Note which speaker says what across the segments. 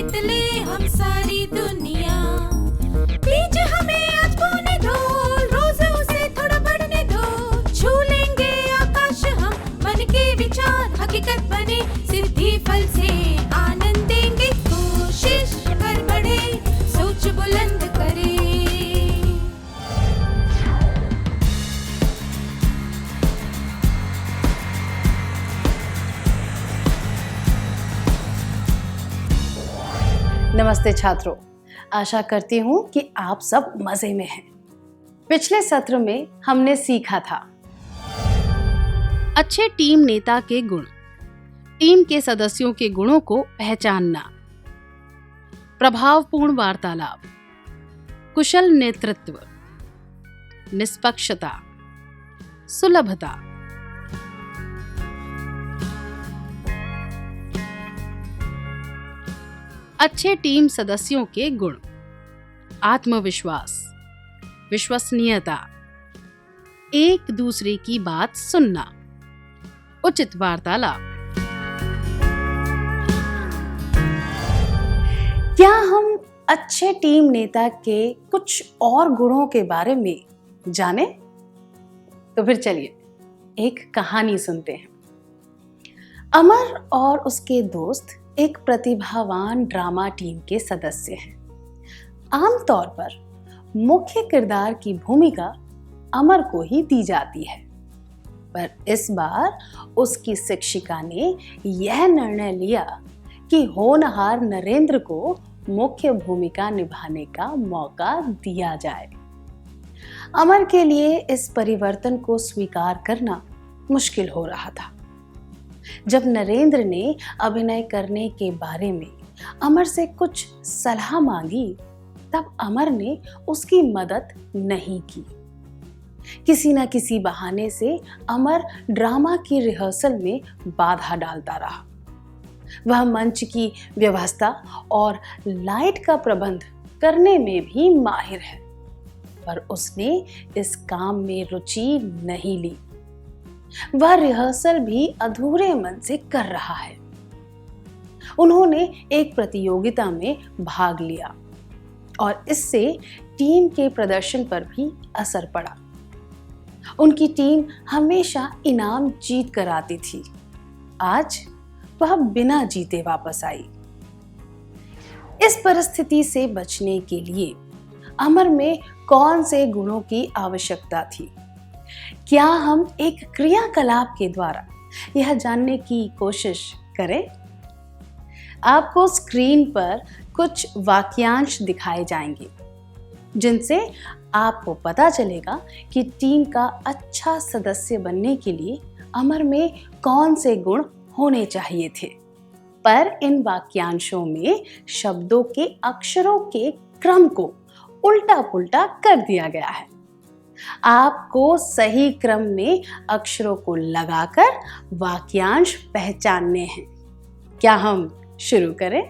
Speaker 1: जीत ले हम सारी दुनिया। बीच हमें आज बोने दो, रोज उसे थोड़ा बढ़ने दो। छू लेंगे आकाश हम, मन के विचार हकीकत बने। सिद्धि फल से आनंद देंगे, कोशिश कर बढ़े, सोच बुलंद करे।
Speaker 2: नमस्ते छात्रों, आशा करती हूँ कि आप सब मजे में हैं। पिछले सत्र में हमने सीखा था अच्छे टीम नेता के गुण, टीम के सदस्यों के गुणों को पहचानना, प्रभावपूर्ण वार्तालाप, कुशल नेतृत्व, निष्पक्षता, सुलभता। अच्छे टीम सदस्यों के गुण: आत्मविश्वास, विश्वसनीयता, एक दूसरे की बात सुनना, उचित वार्तालाप। क्या हम अच्छे टीम नेता के कुछ और गुणों के बारे में जाने? तो फिर चलिए एक कहानी सुनते हैं। अमर और उसके दोस्त एक प्रतिभावान ड्रामा टीम के सदस्य हैं। आमतौर पर मुख्य किरदार की भूमिका अमर को ही दी जाती है, पर इस बार उसकी शिक्षिका ने यह निर्णय लिया कि होनहार नरेंद्र को मुख्य भूमिका निभाने का मौका दिया जाए। अमर के लिए इस परिवर्तन को स्वीकार करना मुश्किल हो रहा था। जब नरेंद्र ने अभिनय करने के बारे में अमर से कुछ सलाह मांगी, तब अमर ने उसकी मदद नहीं की। किसी न किसी बहाने से अमर ड्रामा की रिहर्सल में बाधा डालता रहा। वह मंच की व्यवस्था और लाइट का प्रबंध करने में भी माहिर है, पर उसने इस काम में रुचि नहीं ली। वह रिहर्सल भी अधूरे मन से कर रहा है। उन्होंने एक प्रतियोगिता में भाग लिया और इससे टीम के प्रदर्शन पर भी असर पड़ा। उनकी टीम हमेशा इनाम जीत कर आती थी। आज वह बिना जीते वापस आई। इस परिस्थिति से बचने के लिए अमर में कौन से गुणों की आवश्यकता थी? क्या हम एक क्रियाकलाप के द्वारा यह जानने की कोशिश करें? आपको स्क्रीन पर कुछ वाक्यांश दिखाए जाएंगे, जिनसे आपको पता चलेगा कि टीम का अच्छा सदस्य बनने के लिए अमर में कौन से गुण होने चाहिए थे। पर इन वाक्यांशों में शब्दों के अक्षरों के क्रम को उल्टा-पुल्टा कर दिया गया है। आपको सही क्रम में अक्षरों को लगाकर वाक्यांश पहचानने हैं। क्या हम शुरू करें?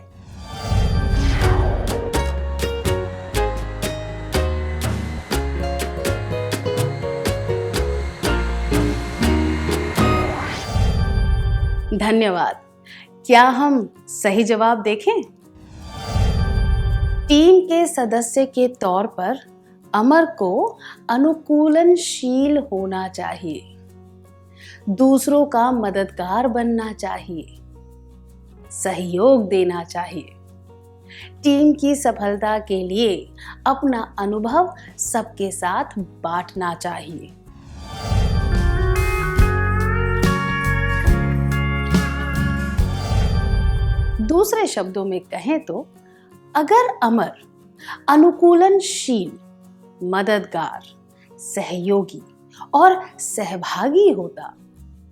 Speaker 2: धन्यवाद। क्या हम सही जवाब देखें? टीम के सदस्य के तौर पर अमर को अनुकूलनशील होना चाहिए, दूसरों का मददगार बनना चाहिए, सहयोग देना चाहिए, टीम की सफलता के लिए अपना अनुभव सबके साथ बांटना चाहिए। दूसरे शब्दों में कहें तो अगर अमर अनुकूलनशील, मददगार, सहयोगी और सहभागी होता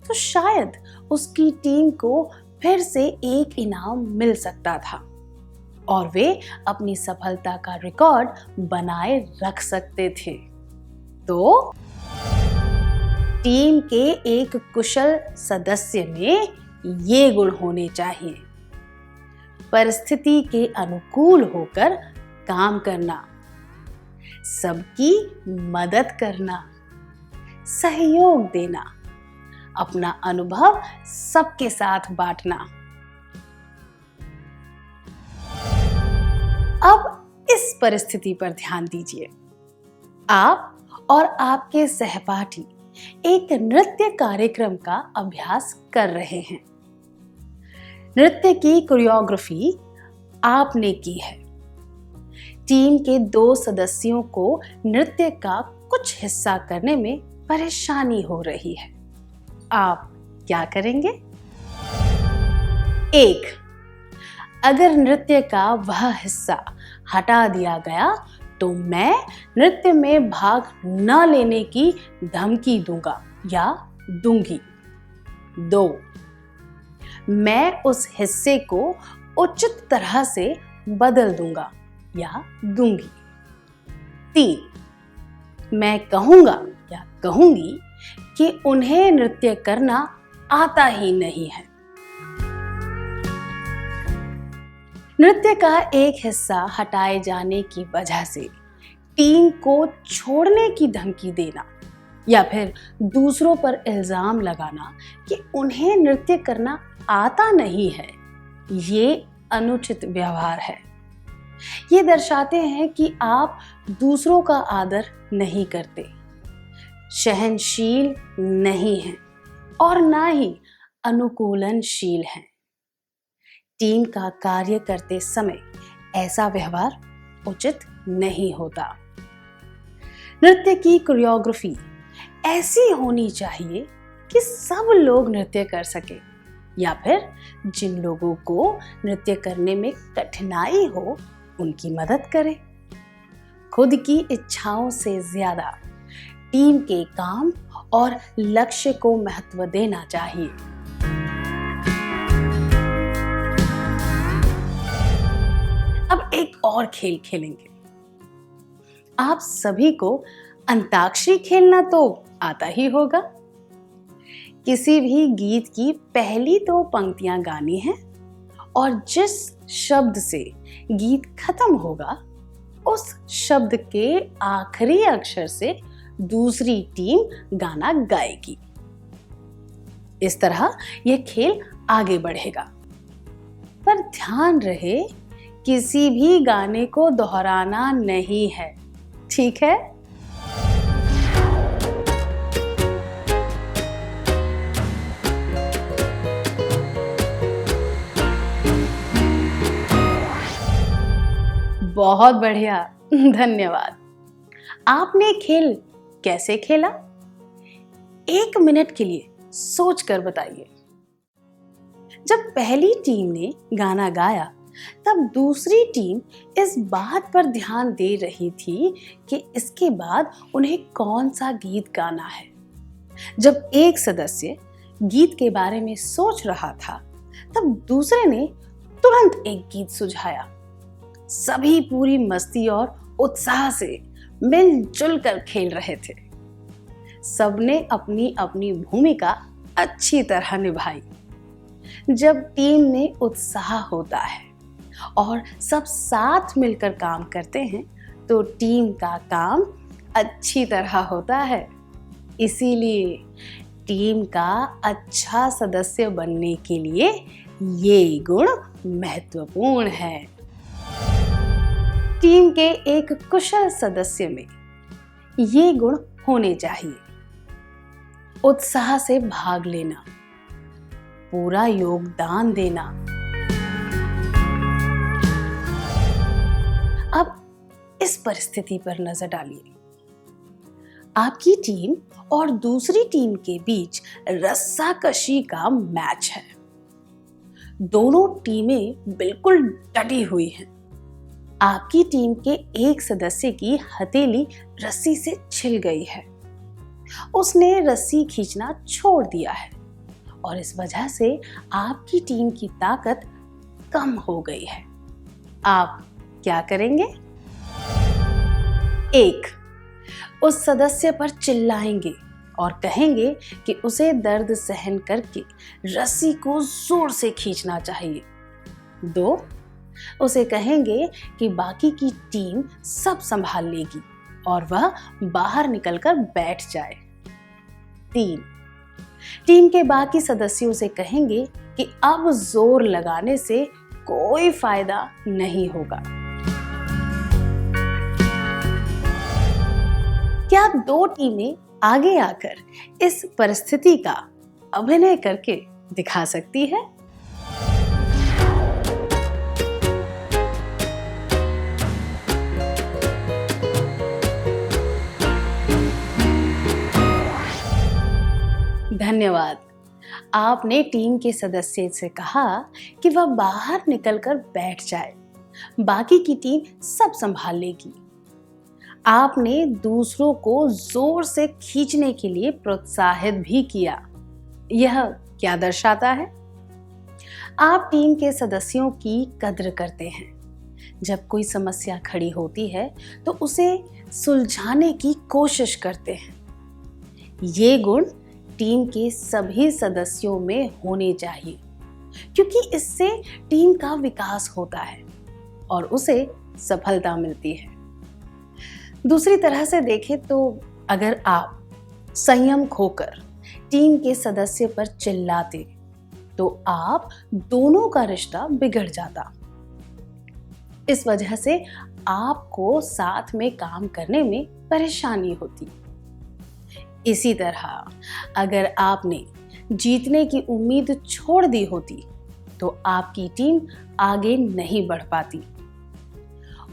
Speaker 2: तो शायद उसकी टीम को फिर से एक इनाम मिल सकता था और वे अपनी सफलता का रिकॉर्ड बनाए रख सकते थे। तो टीम के एक कुशल सदस्य में ये गुण होने चाहिए: परिस्थिति के अनुकूल होकर काम करना, सबकी मदद करना, सहयोग देना, अपना अनुभव सबके साथ बांटना। परिस्थिति पर ध्यान दीजिए। आप और आपके सहपाठी एक नृत्य कार्यक्रम का अभ्यास कर रहे हैं। नृत्य की कोरियोग्राफी आपने की है। टीम के 2 सदस्यों को नृत्य का कुछ हिस्सा करने में परेशानी हो रही है। आप क्या करेंगे? 1, अगर नृत्य का वह हिस्सा हटा दिया गया तो मैं नृत्य में भाग न लेने की धमकी दूंगा या दूंगी। 2, मैं उस हिस्से को उचित तरह से बदल दूंगा या दूंगी। 3, मैं कहूंगा या कहूंगी कि उन्हें नृत्य करना आता ही नहीं है। नृत्य का एक हिस्सा हटाए जाने की वजह से टीम को छोड़ने की धमकी देना या फिर दूसरों पर इल्जाम लगाना कि उन्हें नृत्य करना आता नहीं है, ये अनुचित व्यवहार है। ये दर्शाते हैं कि आप दूसरों का आदर नहीं करते, सहनशील नहीं हैं और ना ही अनुकूलनशील हैं। टीम का कार्य करते समय ऐसा व्यवहार उचित नहीं होता। नृत्य की कोरियोग्राफी ऐसी होनी चाहिए कि सब लोग नृत्य कर सके या फिर जिन लोगों को नृत्य करने में कठिनाई हो उनकी मदद करें। खुद की इच्छाओं से ज्यादा टीम के काम और लक्ष्य को महत्व देना चाहिए। अब एक और खेल खेलेंगे। आप सभी को अंताक्षरी खेलना तो आता ही होगा। किसी भी गीत की पहली 2 पंक्तियां गानी है और जिस शब्द से गीत खत्म होगा उस शब्द के आखिरी अक्षर से दूसरी टीम गाना गाएगी। इस तरह यह खेल आगे बढ़ेगा, पर ध्यान रहे किसी भी गाने को दोहराना नहीं है, ठीक है? बहुत बढ़िया, धन्यवाद। आपने खेल कैसे खेला? 1 मिनट के लिए सोच कर बताइए। जब पहली टीम ने गाना गाया तब दूसरी टीम इस बात पर ध्यान दे रही थी कि इसके बाद उन्हें कौन सा गीत गाना है। जब एक सदस्य गीत के बारे में सोच रहा था तब दूसरे ने तुरंत एक गीत सुझाया। सभी पूरी मस्ती और उत्साह से मिलजुल कर खेल रहे थे। सबने अपनी अपनी भूमिका अच्छी तरह निभाई। जब टीम में उत्साह होता है और सब साथ मिलकर काम करते हैं तो टीम का काम अच्छी तरह होता है। इसीलिए टीम का अच्छा सदस्य बनने के लिए ये गुण महत्वपूर्ण है। टीम के एक कुशल सदस्य में ये गुण होने चाहिए: उत्साह से भाग लेना, पूरा योगदान देना। अब इस परिस्थिति पर नजर डालिए। आपकी टीम और दूसरी टीम के बीच रस्साकशी का मैच है। दोनों टीमें बिल्कुल डटी हुई हैं। आपकी टीम के एक सदस्य की हथेली रस्सी से छिल गई है। उसने रस्सी खींचना छोड़ दिया है और इस वजह से आपकी टीम की ताकत कम हो गई है। आप क्या करेंगे? 1, उस सदस्य पर चिल्लाएंगे और कहेंगे कि उसे दर्द सहन करके रस्सी को जोर से खींचना चाहिए। 2, उसे कहेंगे कि बाकी की टीम सब संभाल लेगी और वह बाहर निकलकर बैठ जाए। 3, टीम के बाकी सदस्यों से कहेंगे कि अब जोर लगाने से कोई फायदा नहीं होगा। क्या दो टीमें आगे आकर इस परिस्थिति का अभिनय करके दिखा सकती है? धन्यवाद। आपने टीम के सदस्य से कहा कि वह बाहर निकलकर बैठ जाए, बाकी की टीम सब संभाल लेगी। आपने दूसरों को जोर से खींचने के लिए प्रोत्साहित भी किया। यह क्या दर्शाता है? आप टीम के सदस्यों की कद्र करते हैं। जब कोई समस्या खड़ी होती है तो उसे सुलझाने की कोशिश करते हैं। ये गुण टीम के सभी सदस्यों में होने चाहिए, क्योंकि इससे टीम का विकास होता है और उसे सफलता मिलती है। दूसरी तरह से देखें तो अगर आप संयम खोकर टीम के सदस्य पर चिल्लाते तो आप दोनों का रिश्ता बिगड़ जाता। इस वजह से आपको साथ में काम करने में परेशानी होती। इसी तरह अगर आपने जीतने की उम्मीद छोड़ दी होती तो आपकी टीम आगे नहीं बढ़ पाती।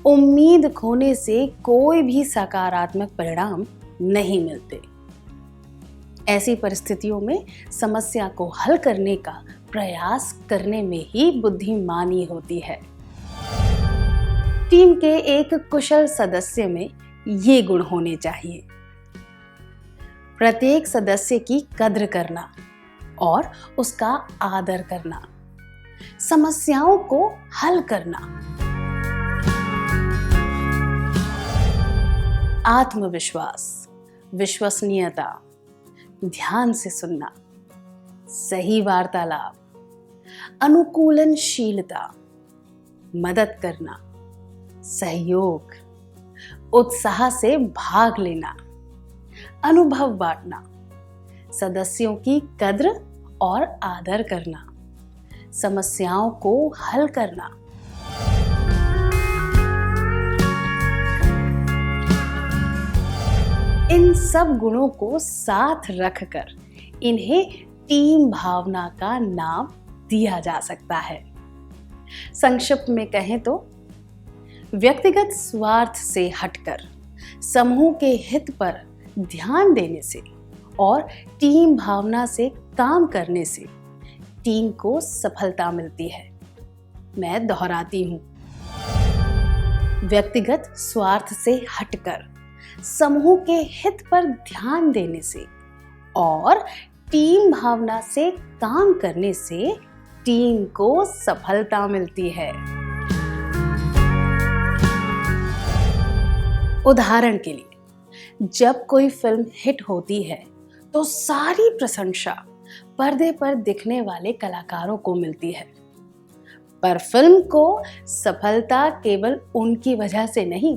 Speaker 2: उम्मीद खोने से कोई भी सकारात्मक परिणाम नहीं मिलते। ऐसी परिस्थितियों में समस्या को हल करने का प्रयास करने में ही बुद्धिमानी होती है। टीम के एक कुशल सदस्य में ये गुण होने चाहिए: प्रत्येक सदस्य की कद्र करना और उसका आदर करना, समस्याओं को हल करना, आत्मविश्वास, विश्वसनीयता, ध्यान से सुनना, सही वार्तालाप, अनुकूलनशीलता, मदद करना, सहयोग, उत्साह से भाग लेना, अनुभव बांटना, सदस्यों की कद्र और आदर करना, समस्याओं को हल करना। इन सब गुणों को साथ रखकर इन्हें टीम भावना का नाम दिया जा सकता है। संक्षिप्त में कहें तो व्यक्तिगत स्वार्थ से हटकर समूह के हित पर ध्यान देने से और टीम भावना से काम करने से टीम को सफलता मिलती है। मैं दोहराती हूं, व्यक्तिगत स्वार्थ से हटकर समूह के हित पर ध्यान देने से और टीम भावना से काम करने से टीम को सफलता मिलती है। उदाहरण के लिए, जब कोई फिल्म हिट होती है तो सारी प्रशंसा पर्दे पर दिखने वाले कलाकारों को मिलती है, पर फिल्म को सफलता केवल उनकी वजह से नहीं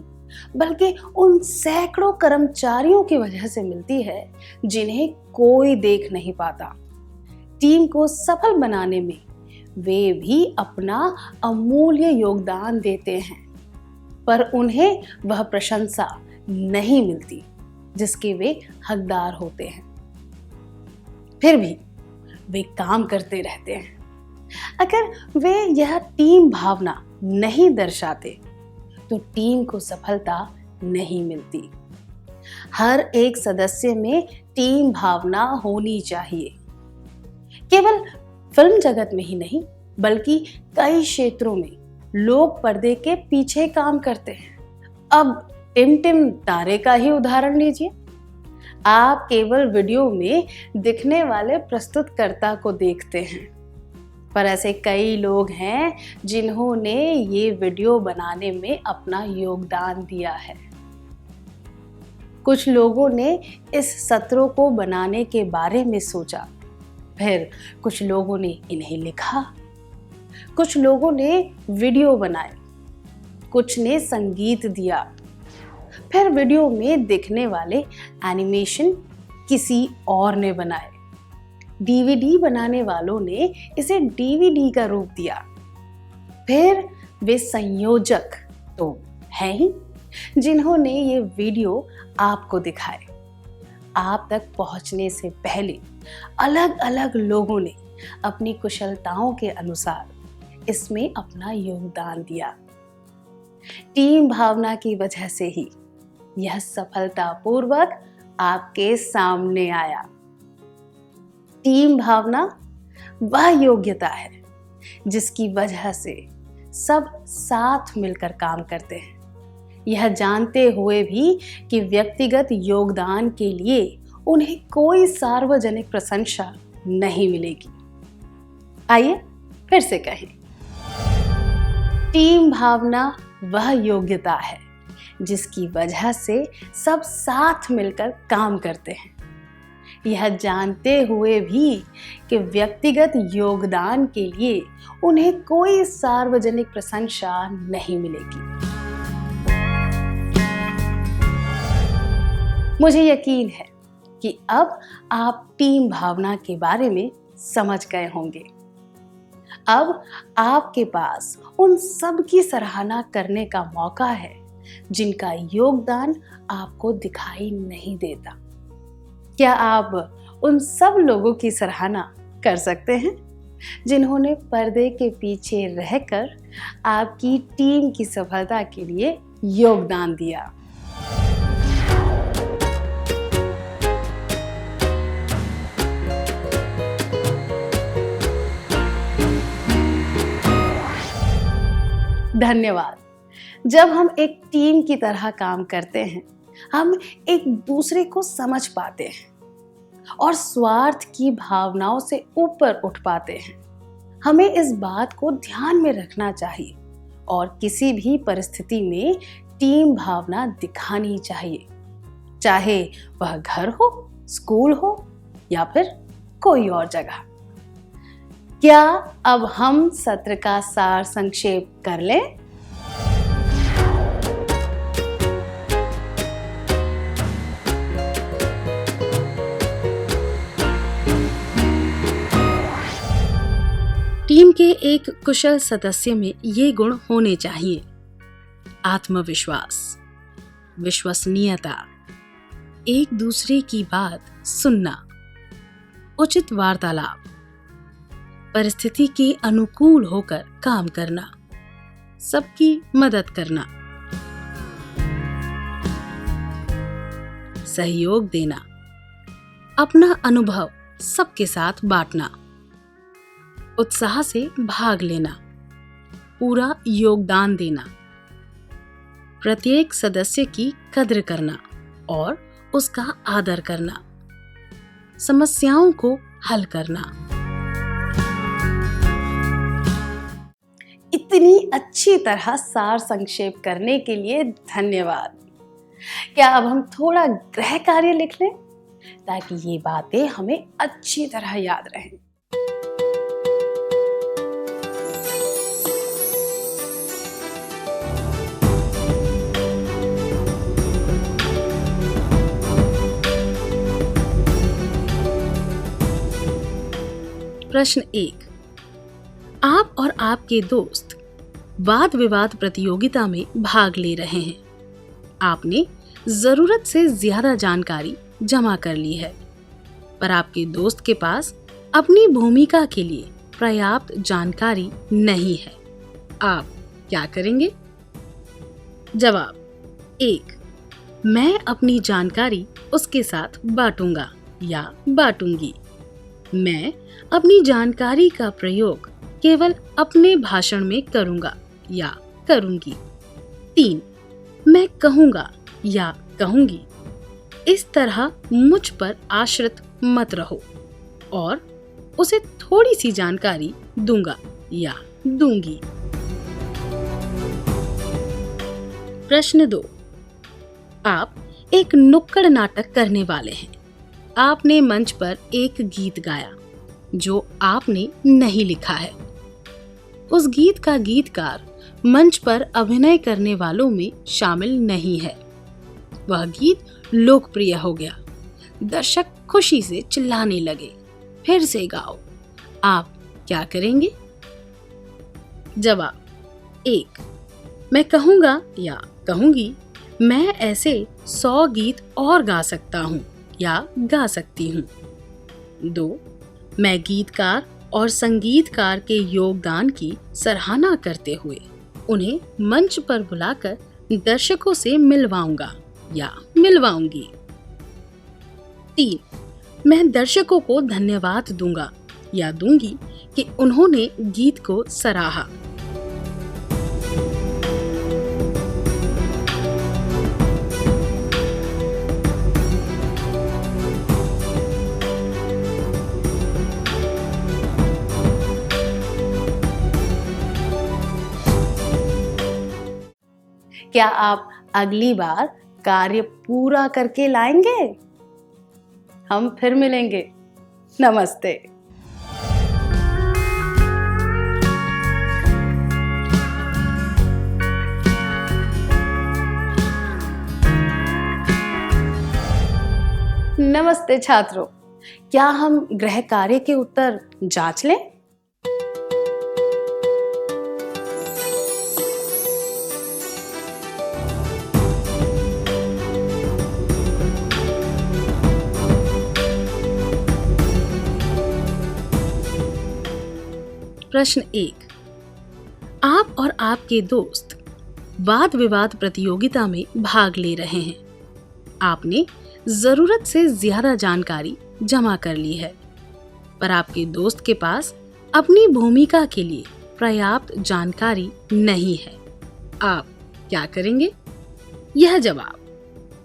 Speaker 2: बल्कि उन सैकड़ों कर्मचारियों की वजह से मिलती है जिन्हें कोई देख नहीं पाता। टीम को सफल बनाने में वे भी अपना अमूल्य योगदान देते हैं, पर उन्हें वह प्रशंसा नहीं मिलती जिसके वे हकदार होते हैं। फिर भी वे काम करते रहते हैं। अगर वे यह टीम भावना नहीं दर्शाते तो टीम को सफलता नहीं मिलती। हर एक सदस्य में टीम भावना होनी चाहिए। केवल फिल्म जगत में ही नहीं बल्कि कई क्षेत्रों में लोग पर्दे के पीछे काम करते हैं। अब टिम तारे का ही उदाहरण लीजिए। आप केवल वीडियो में दिखने वाले प्रस्तुतकर्ता को देखते हैं, पर ऐसे कई लोग हैं जिन्होंने ये वीडियो बनाने में अपना योगदान दिया है। कुछ लोगों ने इस सत्रों को बनाने के बारे में सोचा, फिर कुछ लोगों ने इन्हें लिखा, कुछ लोगों ने वीडियो बनाए, कुछ ने संगीत दिया, फिर वीडियो में दिखने वाले एनिमेशन किसी और ने बनाए। डीवीडी बनाने वालों ने इसे डीवीडी का रूप दिया। फिर वे संयोजक तो हैं ही, जिन्होंने ये वीडियो आपको दिखाए। आप तक पहुंचने से पहले अलग अलग लोगों ने अपनी कुशलताओं के अनुसार इसमें अपना योगदान दिया। टीम भावना की वजह से ही यह सफलतापूर्वक आपके सामने आया। टीम भावना वह योग्यता है जिसकी वजह से सब साथ मिलकर काम करते हैं, यह जानते हुए भी कि व्यक्तिगत योगदान के लिए उन्हें कोई सार्वजनिक प्रशंसा नहीं मिलेगी। आइए फिर से कहें, टीम भावना वह योग्यता है जिसकी वजह से सब साथ मिलकर काम करते हैं, यह जानते हुए भी कि व्यक्तिगत योगदान के लिए उन्हें कोई सार्वजनिक प्रशंसा नहीं मिलेगी। मुझे यकीन है कि अब आप टीम भावना के बारे में समझ गए होंगे। अब आपके पास उन सब की सराहना करने का मौका है जिनका योगदान आपको दिखाई नहीं देता। क्या आप उन सब लोगों की सराहना कर सकते हैं जिन्होंने पर्दे के पीछे रहकर आपकी टीम की सफलता के लिए योगदान दिया? धन्यवाद। जब हम एक टीम की तरह काम करते हैं, हम एक दूसरे को समझ पाते हैं और स्वार्थ की भावनाओं से ऊपर उठ पाते हैं। हमें इस बात को ध्यान में रखना चाहिए और किसी भी परिस्थिति में टीम भावना दिखानी चाहिए, चाहे वह घर हो, स्कूल हो या फिर कोई और जगह। क्या अब हम सत्र का सार संक्षेप कर लें? टीम के एक कुशल सदस्य में ये गुण होने चाहिए: आत्मविश्वास, विश्वसनीयता, एक दूसरे की बात सुनना, उचित वार्तालाप, परिस्थिति के अनुकूल होकर काम करना, सबकी मदद करना, सहयोग देना, अपना अनुभव सबके साथ बांटना, उत्साह से भाग लेना, पूरा योगदान देना, प्रत्येक सदस्य की कद्र करना और उसका आदर करना, समस्याओं को हल करना। इतनी अच्छी तरह सार संक्षेप करने के लिए धन्यवाद। क्या अब हम थोड़ा गृह कार्य लिख लें ताकि ये बातें हमें अच्छी तरह याद रहें? प्रश्न 1। आप और आपके दोस्त वाद विवाद प्रतियोगिता में भाग ले रहे हैं। आपने जरूरत से ज्यादा जानकारी जमा कर ली है, पर आपके दोस्त के पास अपनी भूमिका के लिए पर्याप्त जानकारी नहीं है। आप क्या करेंगे? जवाब: 1। मैं अपनी जानकारी उसके साथ बांटूंगा या बांटूंगी। मैं अपनी जानकारी का प्रयोग केवल अपने भाषण में करूंगा या करूंगी। 3। मैं कहूंगा या कहूंगी, इस तरह मुझ पर आश्रित मत रहो, और उसे थोड़ी सी जानकारी दूंगा या दूंगी। प्रश्न 2। आप एक नुक्कड़ नाटक करने वाले हैं। आपने मंच पर एक गीत गाया जो आपने नहीं लिखा है। उस गीत का गीतकार मंच पर अभिनय करने वालों में शामिल नहीं है। वह गीत लोकप्रिय हो गया। दर्शक खुशी से चिल्लाने लगे, फिर से गाओ। आप क्या करेंगे? जवाब: 1। मैं कहूंगा या कहूंगी, मैं ऐसे 100 गीत और गा सकता हूँ या गा सकती हूँ। 2. मैं गीतकार और संगीतकार के योगदान की सराहना करते हुए उन्हें मंच पर बुलाकर दर्शकों से मिलवाऊंगा या मिलवाऊंगी। 3. मैं दर्शकों को धन्यवाद दूंगा या दूंगी कि उन्होंने गीत को सराहा। क्या आप अगली बार कार्य पूरा करके लाएंगे? हम फिर मिलेंगे। नमस्ते। नमस्ते छात्रों, क्या हम गृह कार्य के उत्तर जांच लें? प्रश्न 1. आप और आपके दोस्त वाद विवाद प्रतियोगिता में भाग ले रहे हैं। आपने जरूरत से ज्यादा जानकारी जमा कर ली है, पर आपके दोस्त के पास अपनी भूमिका के लिए पर्याप्त जानकारी नहीं है। आप क्या करेंगे? यह जवाब: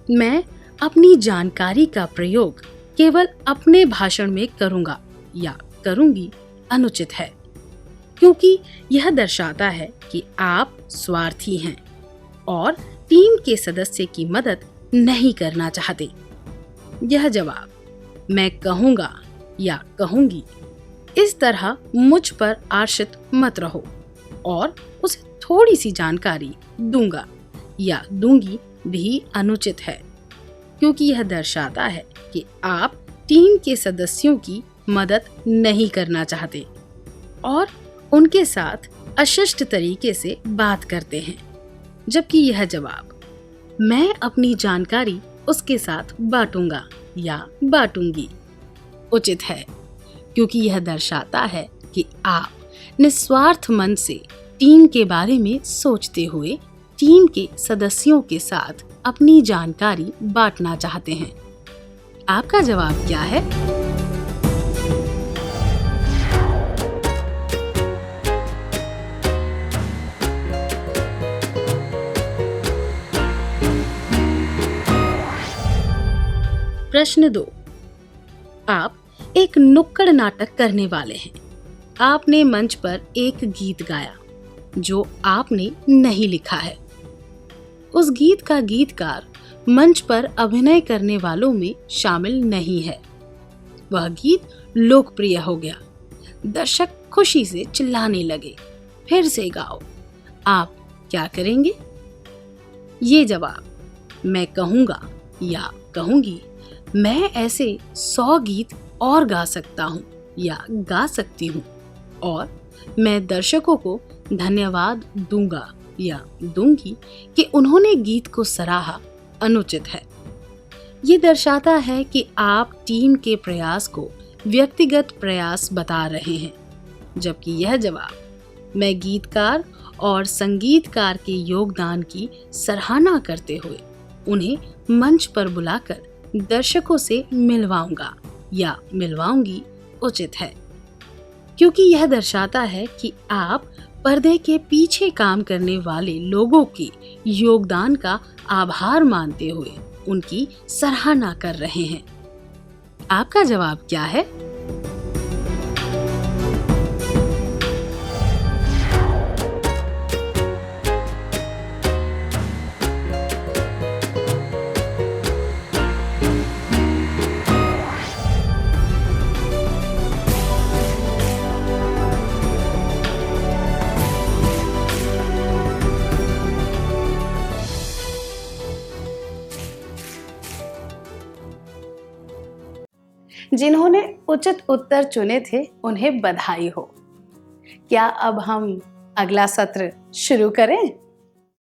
Speaker 2: मैं अपनी जानकारी का प्रयोग केवल अपने भाषण में करूंगा या करूंगी अनुचित है, क्योंकि यह दर्शाता है कि आप स्वार्थी हैं और टीम के सदस्य की मदद नहीं करना चाहते। यह जवाब: मैं कहूंगा या कहूंगी इस तरह मुझ पर आश्रित मत रहो और उसे थोड़ी सी जानकारी दूंगा या दूंगी भी अनुचित है, क्योंकि यह दर्शाता है कि आप टीम के सदस्यों की मदद नहीं करना चाहते और उनके साथ अशिष्ट तरीके से बात करते हैं। जबकि यह जवाब: मैं अपनी जानकारी उसके साथ बांटूंगा या बांटूंगी उचित है, क्योंकि यह दर्शाता है कि आप निस्वार्थ मन से टीम के बारे में सोचते हुए टीम के सदस्यों के साथ अपनी जानकारी बांटना चाहते हैं। आपका जवाब क्या है? प्रश्न 2. आप एक नुक्कड़ नाटक करने वाले हैं। आपने मंच पर एक गीत गाया जो आपने नहीं लिखा है। उस गीत का गीतकार मंच पर अभिनय करने वालों में शामिल नहीं है। वह गीत लोकप्रिय हो गया। दर्शक खुशी से चिल्लाने लगे, फिर से गाओ। आप क्या करेंगे? ये जवाब: मैं कहूंगा या कहूंगी मैं ऐसे 100 गीत और गा सकता हूँ या गा सकती हूँ और मैं दर्शकों को धन्यवाद दूंगा या दूंगी कि उन्होंने गीत को सराहा अनुचित है। ये दर्शाता है कि आप टीम के प्रयास को व्यक्तिगत प्रयास बता रहे हैं, जबकि यह जवाब: मैं गीतकार और संगीतकार के योगदान की सराहना करते हुए उन्हें मंच पर बुलाकर दर्शकों से मिलवाऊंगा या मिलवाऊंगी उचित है, क्योंकि यह दर्शाता है कि आप पर्दे के पीछे काम करने वाले लोगों के योगदान का आभार मानते हुए उनकी सराहना कर रहे हैं। आपका जवाब क्या है? जिन्होंने उचित उत्तर चुने थे उन्हें बधाई हो। क्या अब हम अगला सत्र शुरू करें?